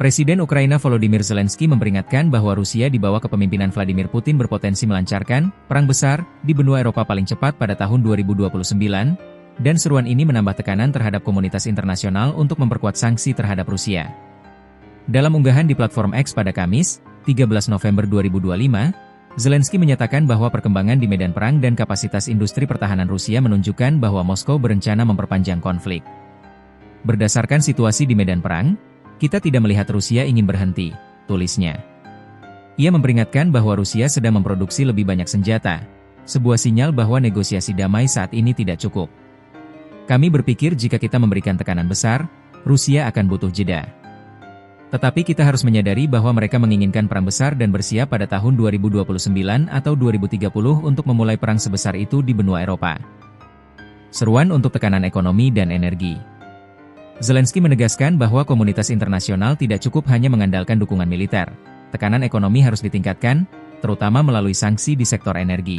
Presiden Ukraina Volodymyr Zelensky memperingatkan bahwa Rusia di bawah kepemimpinan Vladimir Putin berpotensi melancarkan perang besar di benua Eropa paling cepat pada tahun 2029, dan seruan ini menambah tekanan terhadap komunitas internasional untuk memperkuat sanksi terhadap Rusia. Dalam unggahan di platform X pada Kamis, 13 November 2025, Zelensky menyatakan bahwa perkembangan di medan perang dan kapasitas industri pertahanan Rusia menunjukkan bahwa Moskow berencana memperpanjang konflik. Berdasarkan situasi di medan perang, kita tidak melihat Rusia ingin berhenti, tulisnya. Ia memperingatkan bahwa Rusia sedang memproduksi lebih banyak senjata, sebuah sinyal bahwa negosiasi damai saat ini tidak cukup. Kami berpikir jika kita memberikan tekanan besar, Rusia akan butuh jeda. Tetapi kita harus menyadari bahwa mereka menginginkan perang besar dan bersiap pada tahun 2029 atau 2030 untuk memulai perang sebesar itu di benua Eropa. Seruan untuk tekanan ekonomi dan energi. Zelensky menegaskan bahwa komunitas internasional tidak cukup hanya mengandalkan dukungan militer. Tekanan ekonomi harus ditingkatkan, terutama melalui sanksi di sektor energi.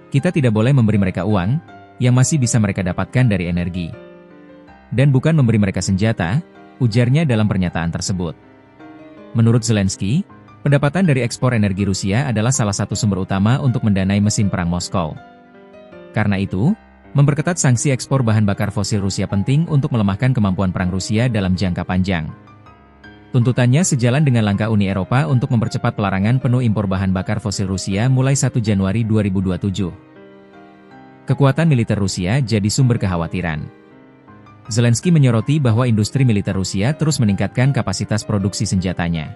Kita tidak boleh memberi mereka uang, yang masih bisa mereka dapatkan dari energi. Dan bukan memberi mereka senjata, ujarnya dalam pernyataan tersebut. Menurut Zelensky, pendapatan dari ekspor energi Rusia adalah salah satu sumber utama untuk mendanai mesin perang Moskow. Karena itu, memperketat sanksi ekspor bahan bakar fosil Rusia penting untuk melemahkan kemampuan perang Rusia dalam jangka panjang. Tuntutannya sejalan dengan langkah Uni Eropa untuk mempercepat pelarangan penuh impor bahan bakar fosil Rusia mulai 1 Januari 2027. Kekuatan militer Rusia jadi sumber kekhawatiran. Zelensky menyoroti bahwa industri militer Rusia terus meningkatkan kapasitas produksi senjatanya.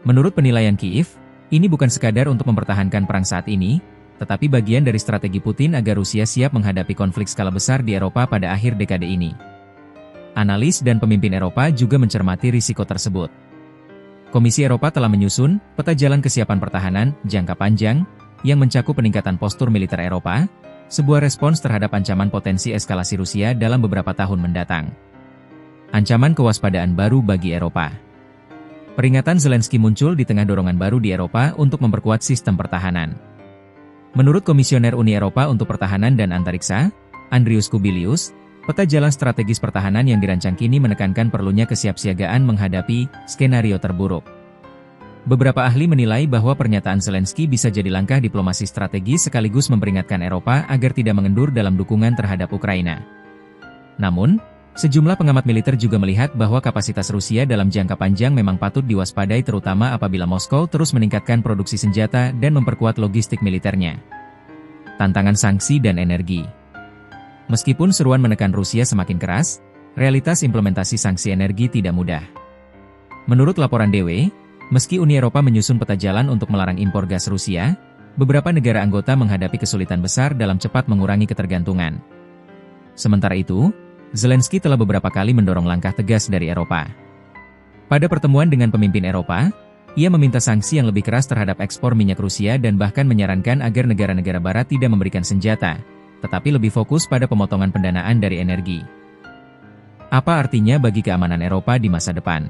Menurut penilaian Kiev, ini bukan sekadar untuk mempertahankan perang saat ini, tetapi bagian dari strategi Putin agar Rusia siap menghadapi konflik skala besar di Eropa pada akhir dekade ini. Analis dan pemimpin Eropa juga mencermati risiko tersebut. Komisi Eropa telah menyusun peta jalan kesiapan pertahanan jangka panjang yang mencakup peningkatan postur militer Eropa, sebuah respons terhadap ancaman potensi eskalasi Rusia dalam beberapa tahun mendatang. Ancaman kewaspadaan baru bagi Eropa. Peringatan Zelensky muncul di tengah dorongan baru di Eropa untuk memperkuat sistem pertahanan. Menurut Komisioner Uni Eropa untuk Pertahanan dan Antariksa, Andrius Kubilius, peta jalan strategis pertahanan yang dirancang kini menekankan perlunya kesiapsiagaan menghadapi skenario terburuk. Beberapa ahli menilai bahwa pernyataan Zelensky bisa jadi langkah diplomasi strategis sekaligus memperingatkan Eropa agar tidak mengendur dalam dukungan terhadap Ukraina. Namun, sejumlah pengamat militer juga melihat bahwa kapasitas Rusia dalam jangka panjang memang patut diwaspadai terutama apabila Moskow terus meningkatkan produksi senjata dan memperkuat logistik militernya. Tantangan sanksi dan energi. Meskipun seruan menekan Rusia semakin keras, realitas implementasi sanksi energi tidak mudah. Menurut laporan DW, meski Uni Eropa menyusun peta jalan untuk melarang impor gas Rusia, beberapa negara anggota menghadapi kesulitan besar dalam cepat mengurangi ketergantungan. Sementara itu, Zelensky telah beberapa kali mendorong langkah tegas dari Eropa. Pada pertemuan dengan pemimpin Eropa, ia meminta sanksi yang lebih keras terhadap ekspor minyak Rusia dan bahkan menyarankan agar negara-negara barat tidak memberikan senjata, tetapi lebih fokus pada pemotongan pendanaan dari energi. Apa artinya bagi keamanan Eropa di masa depan?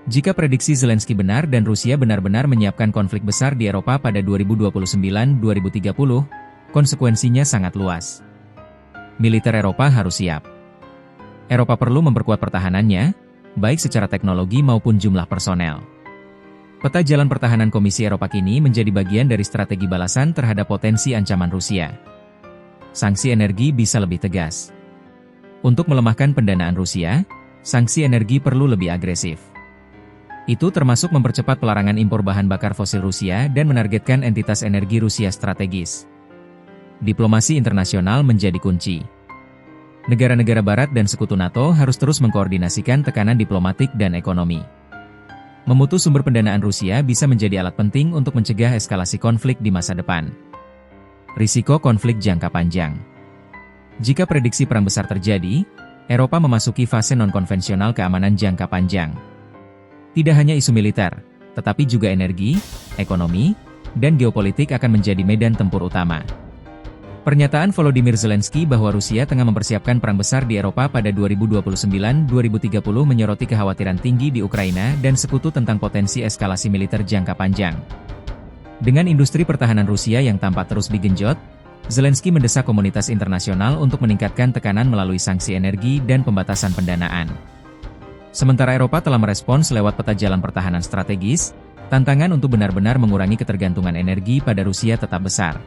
Jika prediksi Zelensky benar dan Rusia benar-benar menyiapkan konflik besar di Eropa pada 2029-2030, konsekuensinya sangat luas. Militer Eropa harus siap. Eropa perlu memperkuat pertahanannya, baik secara teknologi maupun jumlah personel. Peta jalan pertahanan Komisi Eropa kini menjadi bagian dari strategi balasan terhadap potensi ancaman Rusia. Sanksi energi bisa lebih tegas. Untuk melemahkan pendanaan Rusia, sanksi energi perlu lebih agresif. Itu termasuk mempercepat pelarangan impor bahan bakar fosil Rusia dan menargetkan entitas energi Rusia strategis. Diplomasi internasional menjadi kunci. Negara-negara Barat dan sekutu NATO harus terus mengkoordinasikan tekanan diplomatik dan ekonomi. Memutus sumber pendanaan Rusia bisa menjadi alat penting untuk mencegah eskalasi konflik di masa depan. Risiko konflik jangka panjang. Jika prediksi perang besar terjadi, Eropa memasuki fase non-konvensional keamanan jangka panjang. Tidak hanya isu militer, tetapi juga energi, ekonomi, dan geopolitik akan menjadi medan tempur utama. Pernyataan Volodymyr Zelensky bahwa Rusia tengah mempersiapkan perang besar di Eropa pada 2029-2030 menyoroti kekhawatiran tinggi di Ukraina dan sekutu tentang potensi eskalasi militer jangka panjang. Dengan industri pertahanan Rusia yang tampak terus digenjot, Zelensky mendesak komunitas internasional untuk meningkatkan tekanan melalui sanksi energi dan pembatasan pendanaan. Sementara Eropa telah merespons lewat peta jalan pertahanan strategis, tantangan untuk benar-benar mengurangi ketergantungan energi pada Rusia tetap besar.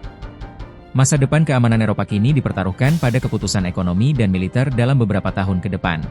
Masa depan keamanan Eropa kini dipertaruhkan pada keputusan ekonomi dan militer dalam beberapa tahun ke depan.